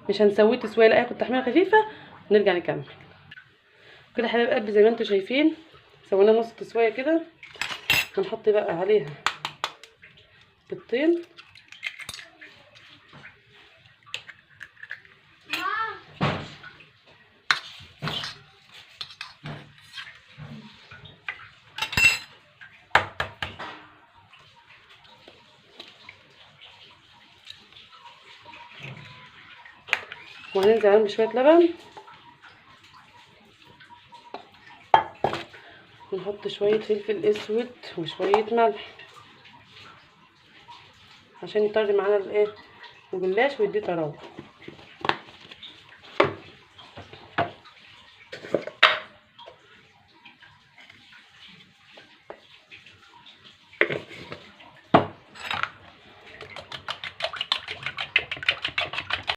مش هنسويه تسويه، لا هياخد تحميره خفيفه ونرجع نكمل. كده يا حبايب قلبي زي ما انتم شايفين سوينا نص تسويه كده. هنحط بقى عليها بيضتين وهننزل عليهم بشويه لبن ونحط شويه فلفل اسود وشويه ملح عشان يطري معانا الايه الجلاش ويديه طراوه.